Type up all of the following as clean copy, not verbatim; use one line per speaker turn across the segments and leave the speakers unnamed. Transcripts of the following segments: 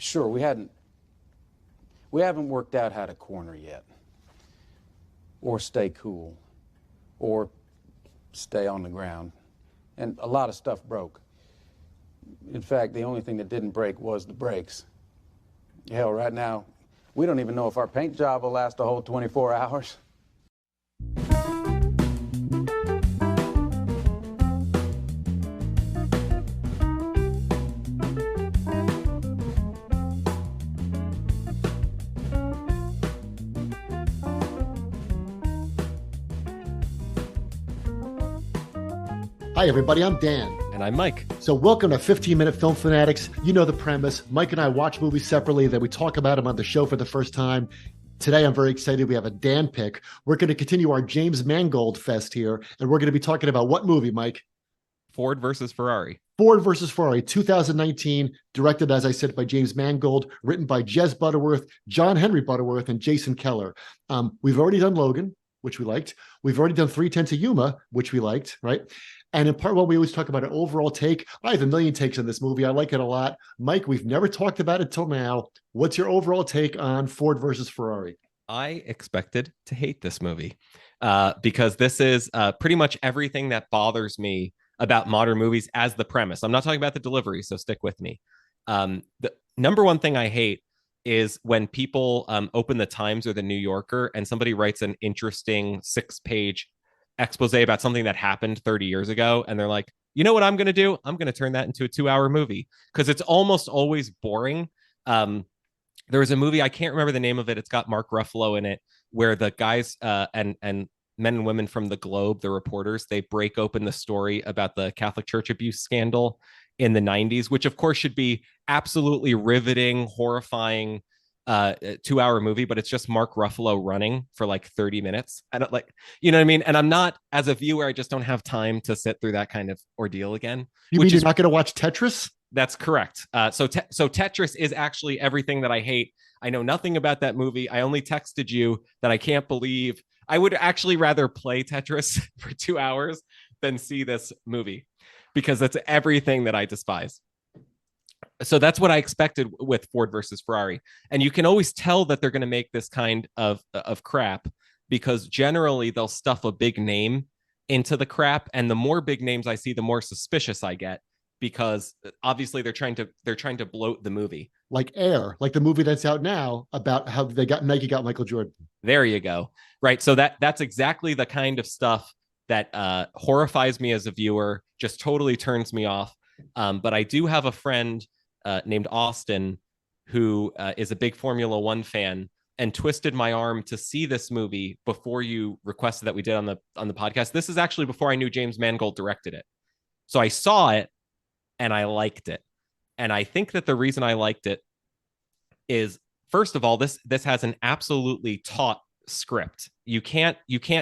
Sure, we haven't worked out how to corner yet, or stay cool, or stay on the ground. And a lot of stuff broke. In fact, the only thing that didn't break was the brakes. Hell, right now, we don't even know if our paint job will last a whole 24 hours.
Hi, everybody. I'm Dan.
And I'm Mike.
So welcome to 15-Minute Film Fanatics. You know the premise. Mike and I watch movies separately, then we talk about them on the show for the first time. Today, I'm very excited. We have a Dan pick. We're going to continue our James Mangold fest here, and we're going to be talking about what movie, Mike?
Ford versus Ferrari.
Ford versus Ferrari, 2019, directed, as I said, by James Mangold, written by Jez Butterworth, John Henry Butterworth, and Jason Keller. We've already done Logan, which we liked. We've already done 3:10 to Yuma, which we liked, right? And in part one, we always talk about an overall take. I have a million takes on this movie. I like it a lot. Mike, we've never talked about it till now. What's your overall take on Ford versus Ferrari?
I expected to hate this movie because this is pretty much everything that bothers me about modern movies as the premise. I'm not talking about the delivery, so stick with me. The number one thing I hate is when people open the Times or the New Yorker and somebody writes an interesting 6-page expose about something that happened 30 years ago. And they're like, you know what I'm going to do? I'm going to turn that into a 2-hour movie because it's almost always boring. There was a movie, I can't remember the name of it. It's got Mark Ruffalo in it, where the guys and men and women from the Globe, the reporters, they break open the story about the Catholic Church abuse scandal in the 90s, which of course should be absolutely riveting, horrifying, 2-hour movie, but it's just Mark Ruffalo running for like 30 minutes. I don't like, you know what I mean? And I'm not, as a viewer, I just don't have time to sit through that kind of ordeal again.
You mean you're not going to watch Tetris?
That's correct. So Tetris is actually everything that I hate. I know nothing about that movie. I only texted you that I can't believe. I would actually rather play Tetris for 2 hours than see this movie because that's everything that I despise. So that's what I expected with Ford versus Ferrari. And you can always tell that they're going to make this kind of crap because generally they'll stuff a big name into the crap. And the more big names I see, the more suspicious I get because obviously they're trying to bloat the movie.
Like Air, like the movie that's out now about how Nike got Michael Jordan.
There you go. Right. So that's exactly the kind of stuff that horrifies me as a viewer, just totally turns me off. But I do have a friend named Austin, who is a big Formula One fan and twisted my arm to see this movie before you requested that we did on the podcast. This is actually before I knew James Mangold directed it. So I saw it and I liked it. And I think that the reason I liked it is, first of all, this has an absolutely taut script. You can't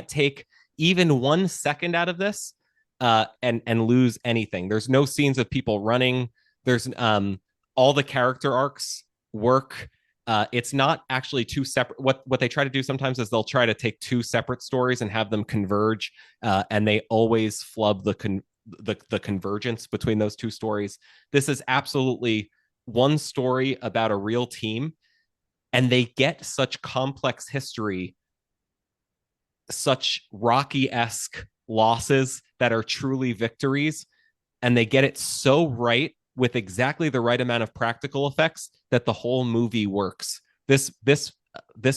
take even 1 second out of this and lose anything. There's no scenes of people running. There's all the character arcs work. It's not actually two separate. What they try to do sometimes is they'll try to take two separate stories and have them converge, and they always flub the convergence between those two stories. This is absolutely one story about a real team, and they get such complex history, such Rocky-esque losses that are truly victories, and they get it so right with exactly the right amount of practical effects that the whole movie works. This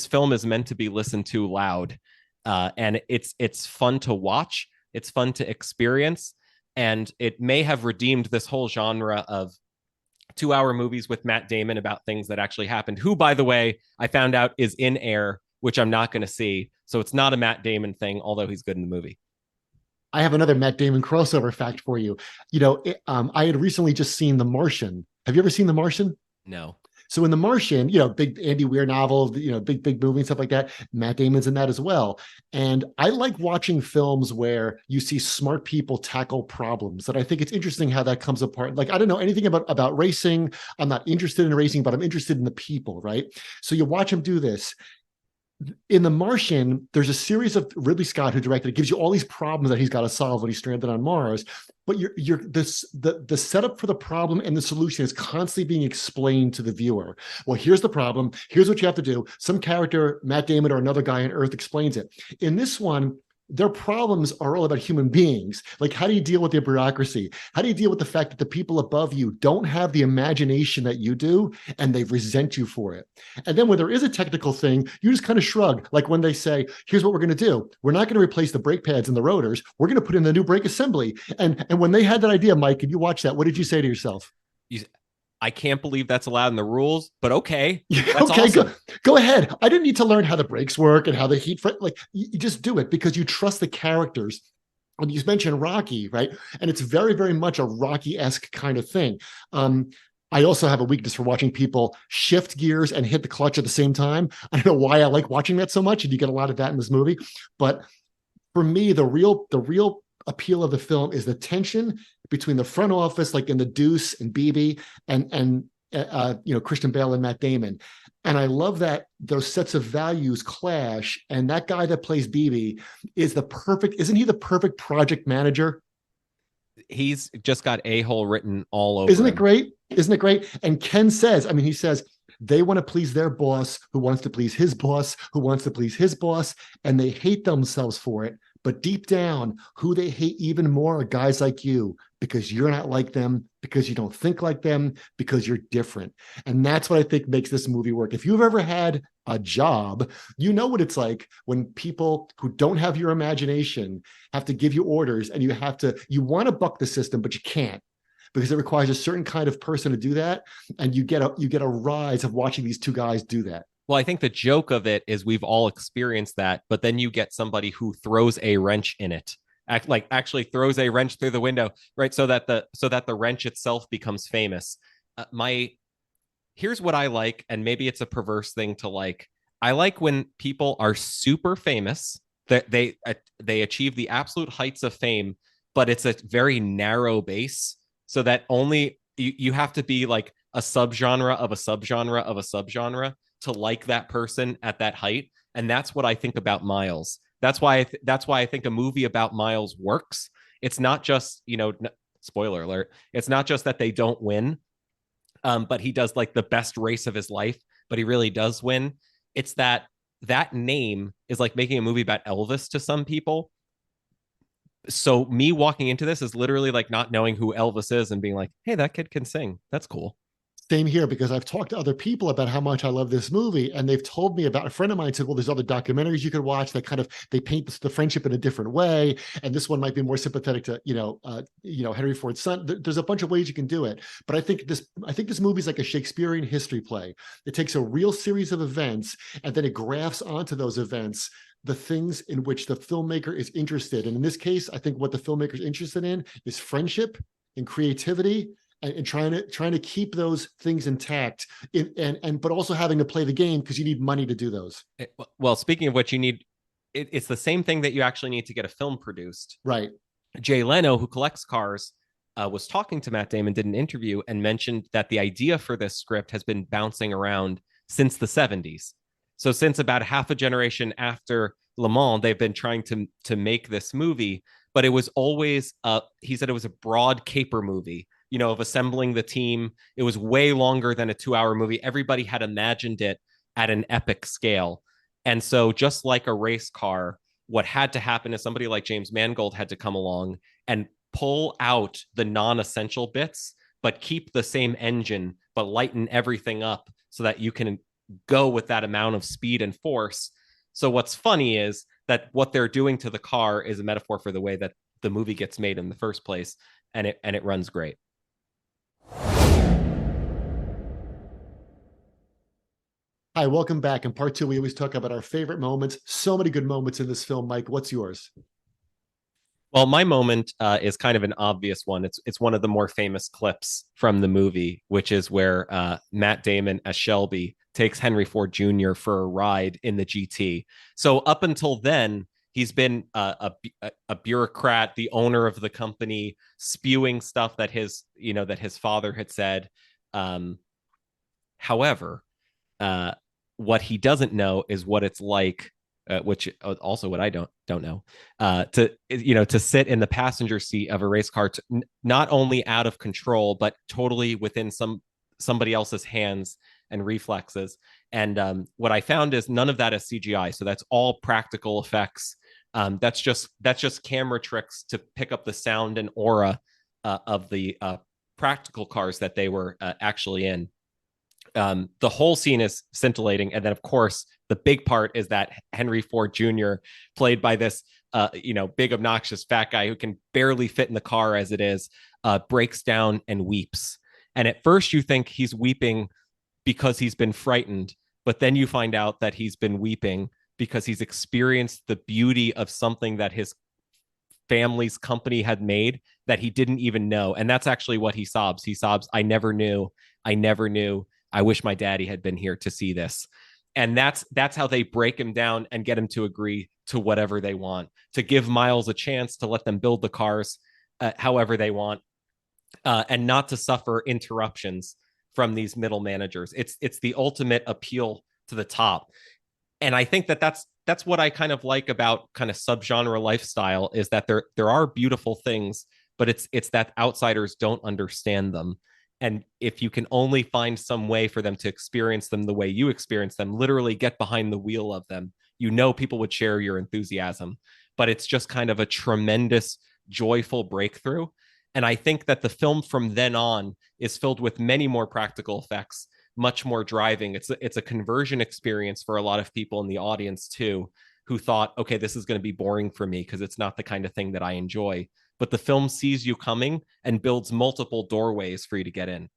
film is meant to be listened to loud, and it's fun to watch. It's fun to experience, and it may have redeemed this whole genre of 2-hour movies with Matt Damon about things that actually happened. Who, by the way, I found out is in Air, which I'm not going to see. So it's not a Matt Damon thing, although he's good in the movie.
I have another Matt Damon crossover fact for you. I had recently just seen The Martian. Have you ever seen The Martian?
No.
So in The Martian, big Andy Weir novel, big movie and stuff like that. Matt Damon's in that as well. And I like watching films where you see smart people tackle problems. And I think it's interesting how that comes apart. Like, I don't know anything about racing. I'm not interested in racing, but I'm interested in the people, right? So you watch him do this. in The Martian, there's a series of Ridley Scott who directed it, gives you all these problems that he's got to solve when he's stranded on Mars. But the setup for the problem and the solution is constantly being explained to the viewer. Well, here's the problem. Here's what you have to do. Some character, Matt Damon or another guy on Earth, explains it. In this one, their problems are all about human beings. Like, how do you deal with their bureaucracy? How do you deal with the fact that the people above you don't have the imagination that you do, and they resent you for it? And then when there is a technical thing, you just kind of shrug. Like when they say, here's what we're going to do. We're not going to replace the brake pads and the rotors. We're going to put in the new brake assembly. And when they had that idea, Mike, and you watch that, what did you say to yourself?
I can't believe that's allowed in the rules, but okay.
That's okay, awesome. Go ahead. I didn't need to learn how the brakes work and how the heat, like you just do it because you trust the characters. And you mentioned Rocky, right? And it's very, very much a Rocky-esque kind of thing. I also have a weakness for watching people shift gears and hit the clutch at the same time. I don't know why I like watching that so much, and you get a lot of that in this movie. But for me, the real appeal of the film is the tension between the front office, like in The Deuce and BB, and Christian Bale and Matt Damon. And I love that those sets of values clash. And that guy that plays BB isn't he the perfect project manager?
He's just got a-hole written all over
Isn't it
him.
great? Isn't it great? And Ken says, he says, they want to please their boss, who wants to please his boss, who wants to please his boss, and they hate themselves for it. But deep down, who they hate even more are guys like you, because you're not like them, because you don't think like them, because you're different. And that's what I think makes this movie work. If you've ever had a job, you know what it's like when people who don't have your imagination have to give you orders, and you want to buck the system, but you can't, because it requires a certain kind of person to do that. And you get a rise of watching these two guys do that.
Well, I think the joke of it is we've all experienced that, but then you get somebody who throws a wrench in it, actually throws a wrench through the window, right? So that the wrench itself becomes famous. Here's what I like, and maybe it's a perverse thing to like. I like when people are super famous, that they achieve the absolute heights of fame, but it's a very narrow base, so that only you have to be like a subgenre of a subgenre of a subgenre to like that person at that height. And that's what I think about Miles. That's why I think a movie about Miles works. It's not just, spoiler alert, it's not just that they don't win, but he does like the best race of his life, but he really does win. It's that name is like making a movie about Elvis to some people. So me walking into this is literally like not knowing who Elvis is and being like, hey, that kid can sing. That's cool.
Same here, because I've talked to other people about how much I love this movie, and they've told me about, a friend of mine said, well, there's other documentaries you could watch that kind of, they paint the friendship in a different way, and this one might be more sympathetic to Henry Ford's son. There's a bunch of ways you can do it, but I think this movie is like a Shakespearean history play. It takes a real series of events, and then it grafts onto those events the things in which the filmmaker is interested. And in this case, I think what the filmmaker is interested in is friendship and creativity, and trying to keep those things intact, but also having to play the game, because you need money to do those.
Well, speaking of what you need, it's the same thing that you actually need to get a film produced.
Right.
Jay Leno, who collects cars, was talking to Matt Damon, did an interview, and mentioned that the idea for this script has been bouncing around since the 70s. So since about half a generation after Le Mans, they've been trying to make this movie, but it was always, he said it was a broad caper movie, of assembling the team. It was way longer than a 2-hour movie. Everybody had imagined it at an epic scale. And so just like a race car, what had to happen is somebody like James Mangold had to come along and pull out the non-essential bits, but keep the same engine, but lighten everything up so that you can go with that amount of speed and force. So what's funny is that what they're doing to the car is a metaphor for the way that the movie gets made in the first place, and it runs great.
Hi, welcome back. In part two, we always talk about our favorite moments. So many good moments in this film. Mike, what's yours?
Well, my moment is kind of an obvious one. It's one of the more famous clips from the movie, which is where Matt Damon as Shelby takes Henry Ford Jr. for a ride in the GT. So up until then, he's been a bureaucrat, the owner of the company, spewing stuff that his father had said. However, what he doesn't know is what it's like, which also what I don't know, to sit in the passenger seat of a race car, not only out of control but totally within somebody else's hands and reflexes. And what I found is none of that is CGI, so that's all practical effects. That's just camera tricks to pick up the sound and aura of the practical cars that they were actually in. The whole scene is scintillating, and then of course the big part is that Henry Ford Jr., played by this big obnoxious fat guy who can barely fit in the car as it is, breaks down and weeps. And at first you think he's weeping because he's been frightened, but then you find out that he's been weeping because he's experienced the beauty of something that his family's company had made that he didn't even know. And that's actually what he sobs. He sobs, I never knew. I wish my daddy had been here to see this. And that's how they break him down and get him to agree to whatever they want, to give Miles a chance to let them build the cars however they want, and not to suffer interruptions from these middle managers. It's the ultimate appeal to the top. And I think that's what I kind of like about kind of subgenre lifestyle, is that there are beautiful things, but it's that outsiders don't understand them. And if you can only find some way for them to experience them the way you experience them, literally get behind the wheel of them, people would share your enthusiasm. But it's just kind of a tremendous, joyful breakthrough. And I think that the film from then on is filled with many more practical effects, much more driving. It's a conversion experience for a lot of people in the audience too, who thought, okay, this is going to be boring for me because it's not the kind of thing that I enjoy. But the film sees you coming and builds multiple doorways for you to get in.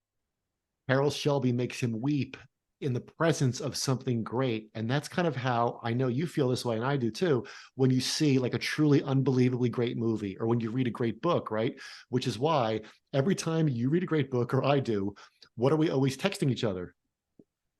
Harold Shelby makes him weep in the presence of something great. And that's kind of how I know you feel this way, and I do too, when you see like a truly unbelievably great movie, or when you read a great book, right? Which is why every time you read a great book, or I do, what are we always texting each other?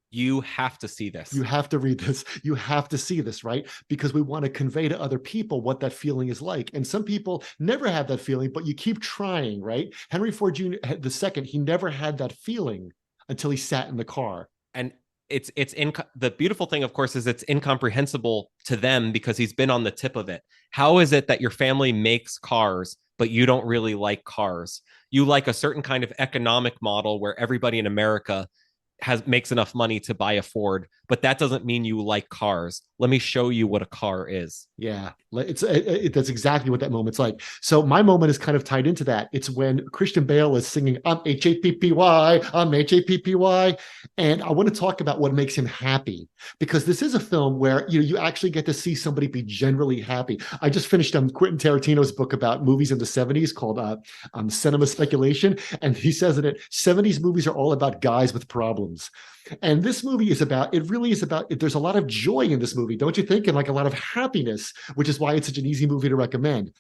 You have to see this.
You have to read this. You have to see this, right? Because we want to convey to other people what that feeling is like. And some people never have that feeling, but you keep trying, right? Henry Ford Jr. the second, he never had that feeling until he sat in the car.
And the beautiful thing, of course, is it's incomprehensible to them because he's been on the tip of it. How is it that your family makes cars, but you don't really like cars? You like a certain kind of economic model where everybody in America makes enough money to buy a Ford, but that doesn't mean you like cars. Let me show you what a car is.
Yeah, that's exactly what that moment's like. So my moment is kind of tied into that. It's when Christian Bale is singing, I'm H-A-P-P-Y, I'm H-A-P-P-Y. And I want to talk about what makes him happy, because this is a film where you actually get to see somebody be generally happy. I just finished Quentin Tarantino's book about movies in the 70s called Cinema Speculation. And he says that 70s movies are all about guys with problems. And this movie really is about, there's a lot of joy in this movie, don't you think? And like a lot of happiness, which is why it's such an easy movie to recommend.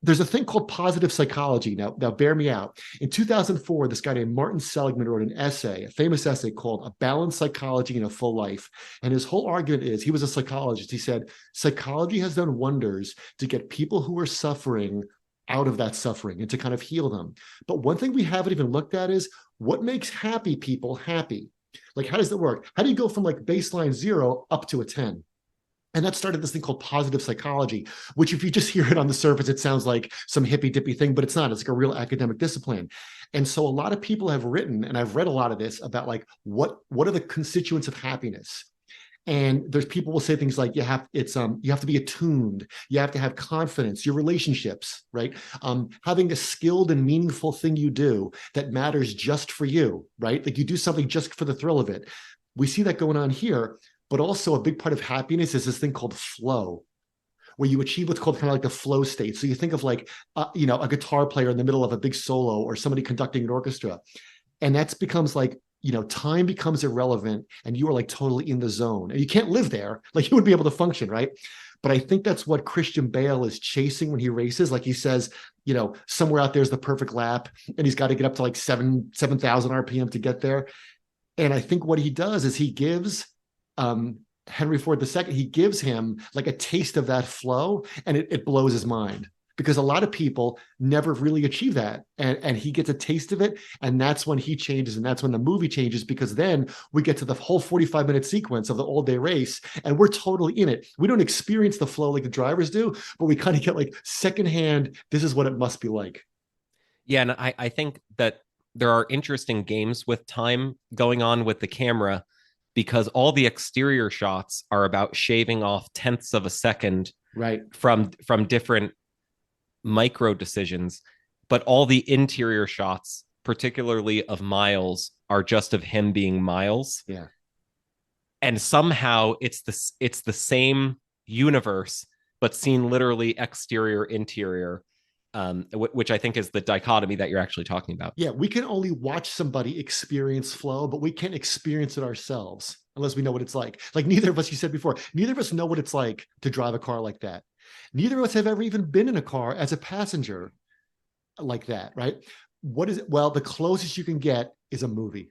There's a thing called positive psychology. Now bear me out. In 2004, this guy named Martin Seligman wrote an essay, a famous essay called A Balanced Psychology in a Full Life. And his whole argument is, he was a psychologist. He said, psychology has done wonders to get people who are suffering out of that suffering and to kind of heal them. But one thing we haven't even looked at is what makes happy people happy. Like, how does that work? How do you go from like baseline 0 up to a 10? And that started this thing called positive psychology, which if you just hear it on the surface, it sounds like some hippy dippy thing, but it's not. It's like a real academic discipline. And so a lot of people have written, and I've read a lot of this about like, what are the constituents of happiness? And there's people will say things like you have to be attuned, you have to have confidence, your relationships, right? Having a skilled and meaningful thing you do that matters just for you, right? Like you do something just for the thrill of it. We see that going on here, but also a big part of happiness is this thing called flow, where you achieve what's called kind of like the flow state. So you think of like, a guitar player in the middle of a big solo, or somebody conducting an orchestra, and that becomes like, time becomes irrelevant and you are like totally in the zone, and you can't live there. Like you would be able to function, right? But I think that's what Christian Bale is chasing when he races. Like he says, somewhere out there's the perfect lap, and he's got to get up to like 7,000 RPM to get there. And I think what he does is he gives Henry Ford II, he gives him like a taste of that flow, and it blows his mind. because a lot of people never really achieve that. And he gets a taste of it. And that's when he changes. And that's when the movie changes, because then we get to the whole 45-minute sequence of the all-day race and we're totally in it. We don't experience the flow like the drivers do, but we kind of get like secondhand, this is what it must be like.
Yeah, and I think that there are interesting games with time going on with the camera, because all the exterior shots are about shaving off tenths of a second
Right.
from different micro decisions, but all the interior shots, particularly of Miles, are just of him being Miles.
Yeah.
And somehow it's the same universe, but seen literally exterior, interior, which I think is the dichotomy that you're actually talking about.
Yeah, we can only watch somebody experience flow, but we can't experience it ourselves unless we know what it's like. Like neither of us, you said before, neither of us know what it's like to drive a car like that. Neither of us have ever even been in a car as a passenger like that, right? What is it? Well, the closest you can get is a movie.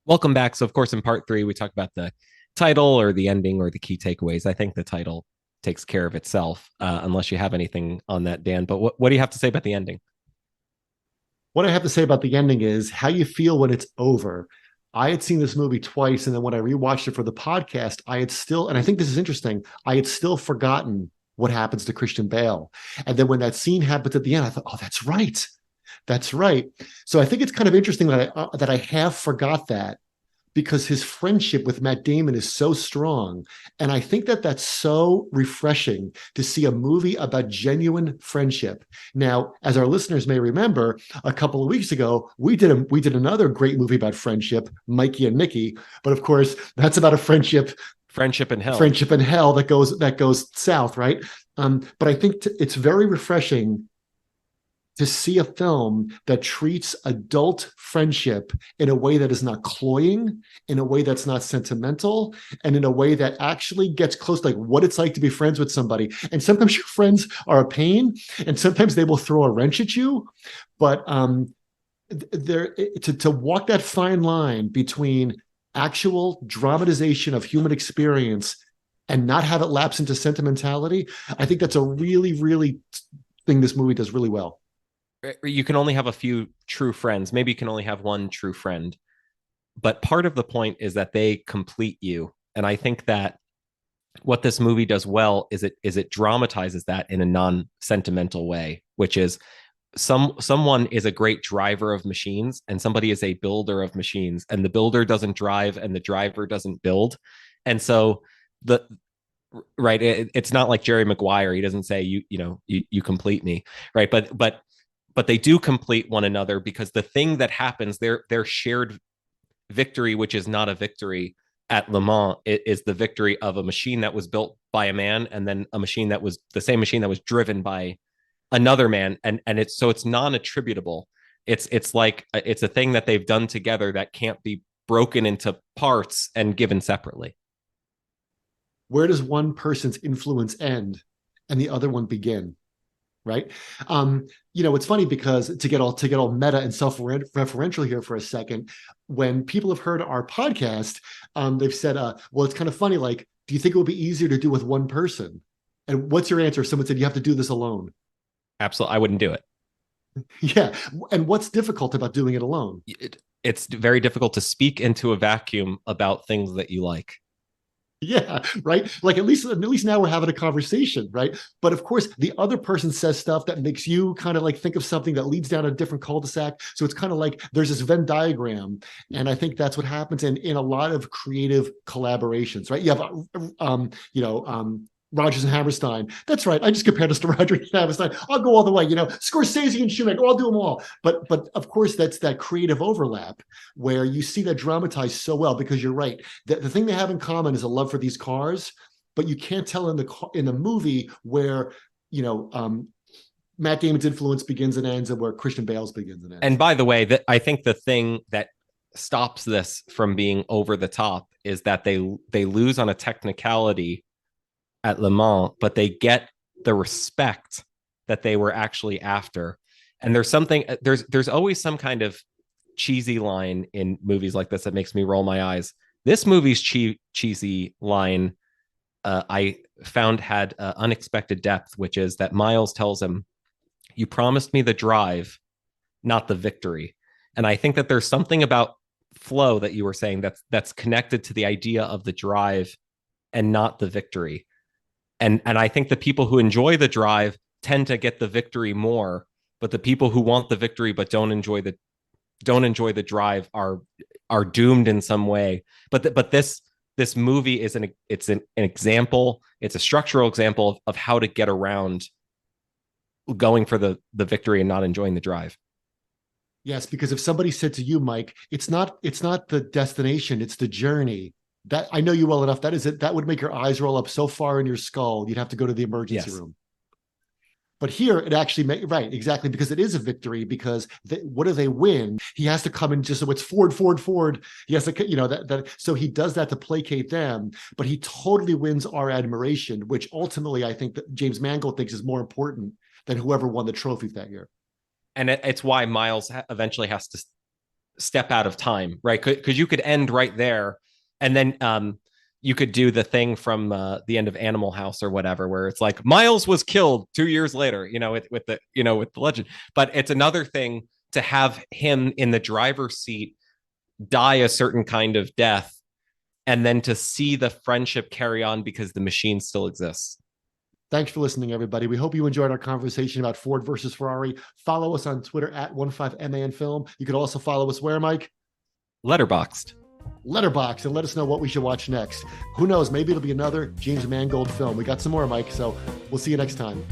Welcome back. So, of course, in part 3, we talk about the title or the ending or the key takeaways. I think the title takes care of itself, unless you have anything on that, Dan. But what do you have to say about the ending?
What I have to say about the ending is how you feel when it's over. I had seen this movie twice, and then when I rewatched it for the podcast, I had still, and I think this is interesting, I had still forgotten what happens to Christian Bale. And then when that scene happens at the end, I thought, oh, that's right. That's right. So I think it's kind of interesting that I have forgot that, because his friendship with Matt Damon is so strong. And I think that that's so refreshing to see a movie about genuine friendship. Now, as our listeners may remember, a couple of weeks ago, we did another great movie about friendship, Mikey and Mickey. But of course, that's about a friendship
in hell.
Friendship in hell that goes south, right? But I think it's very refreshing to see a film that treats adult friendship in a way that is not cloying, in a way that's not sentimental, and in a way that actually gets close to like what it's like to be friends with somebody. And sometimes your friends are a pain, and sometimes they will throw a wrench at you. But to walk that fine line between actual dramatization of human experience and not have it lapse into sentimentality, I think that's a really, really thing this movie does really well.
You can only have a few true friends. Maybe you can only have one true friend. But part of the point is that they complete you. And I think that what this movie does well is it dramatizes that in a non-sentimental way, which is someone is a great driver of machines and somebody is a builder of machines, and the builder doesn't drive and the driver doesn't build. And so it's not like Jerry Maguire. He doesn't say you complete me, right? But they do complete one another, because the thing that happens, their shared victory, which is not a victory at Le Mans, is the victory of a machine that was built by a man, and then a machine that was the same machine that was driven by another man. And it's non-attributable. It's like it's a thing that they've done together that can't be broken into parts and given separately.
Where does one person's influence end and the other one begin? Right. It's funny because to get all meta and self-referential here for a second, when people have heard our podcast, they've said, well, it's kind of funny. Like, do you think it would be easier to do with one person? And what's your answer? Someone said, you have to do this alone.
Absolutely. I wouldn't do it.
Yeah. And what's difficult about doing it alone?
It's very difficult to speak into a vacuum about things that you like.
Yeah, right. Like at least now we're having a conversation, right? But of course, the other person says stuff that makes you kind of like think of something that leads down a different cul-de-sac. So it's kind of like there's this Venn diagram, and I think that's what happens in a lot of creative collaborations, right? You have, Rodgers and Hammerstein. That's right. I just compared us to Rodgers and Hammerstein. I'll go all the way. Scorsese and Shoemaker. I'll do them all. But of course, that's that creative overlap where you see that dramatized so well, because you're right. The thing they have in common is a love for these cars, but you can't tell in the movie where Matt Damon's influence begins and ends, and where Christian Bale's begins and ends.
And by the way, I think the thing that stops this from being over the top is that they lose on a technicality at Le Mans, but they get the respect that they were actually after. And there's always some kind of cheesy line in movies like this that makes me roll my eyes. This movie's cheesy line I found had unexpected depth, which is that Miles tells him, "You promised me the drive, not the victory." And I think that there's something about flow that you were saying that's connected to the idea of the drive and not the victory. And I think the people who enjoy the drive tend to get the victory more, but the people who want the victory but don't enjoy the drive are doomed in some way. But this movie is an example. It's a structural example of how to get around going for the victory and not enjoying the drive.
Yes, because if somebody said to you, Mike, it's not the destination, it's the journey. That I know you well enough. That is it. That would make your eyes roll up so far in your skull, you'd have to go to the emergency room. But here it actually right, exactly, because it is a victory, because what do they win? He has to come and just, so it's Ford. He has to, that so he does that to placate them, but he totally wins our admiration, which ultimately I think that James Mangold thinks is more important than whoever won the trophy that year.
And it's why Miles eventually has to step out of time, right? Because you could end right there, and then you could do the thing from the end of Animal House or whatever, where it's like Miles was killed 2 years later, with the legend. But it's another thing to have him in the driver's seat die a certain kind of death, and then to see the friendship carry on because the machine still exists.
Thanks for listening, everybody. We hope you enjoyed our conversation about Ford versus Ferrari. Follow us on Twitter at 15MANFilm. You could also follow us where, Mike?
Letterboxd,
and let us know what we should watch next. Who knows? Maybe it'll be another James Mangold film. We got some more, Mike, so we'll see you next time.